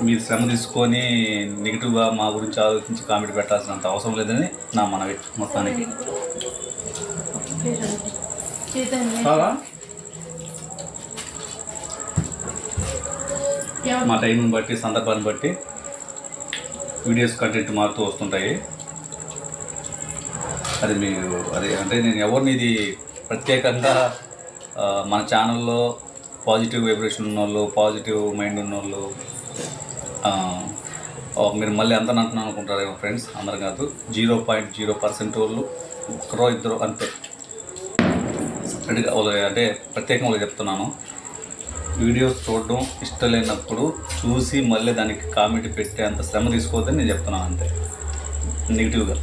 మీరు శ్రమ తీసుకొని నెగిటివ్గా మా గురించి ఆలోచించి కామెంట్ పెట్టాల్సినంత అవసరం లేదని నా మనవి మొత్తానికి. మా టైంని బట్టి సందర్భాన్ని బట్టి వీడియోస్ కంటెంట్ మారుతూ వస్తుంటాయి. అది మీరు అంటే నేను ఎవరిని ఇది ప్రత్యేకంగా మన ఛానల్లో పాజిటివ్ వైబ్రేషన్ ఉన్నోళ్ళు, పాజిటివ్ మైండ్ ఉన్నోళ్ళు మీరు మళ్ళీ ఎంత అంటున్నాను అనుకుంటారేమో ఫ్రెండ్స్. అందరు కాదు, 0.0% వాళ్ళు ఒకరో ఇద్దరు అంతే. సపరేట్గా అంటే ప్రత్యేకంగా చెప్తున్నాను, వీడియోస్ చూడడం ఇష్టం లేనప్పుడు చూసి మళ్ళీ దానికి కామెంట్ పెట్టే అంత శ్రమ తీసుకోవద్దని నేను చెప్తున్నాను అంతే, నెగిటివ్గా.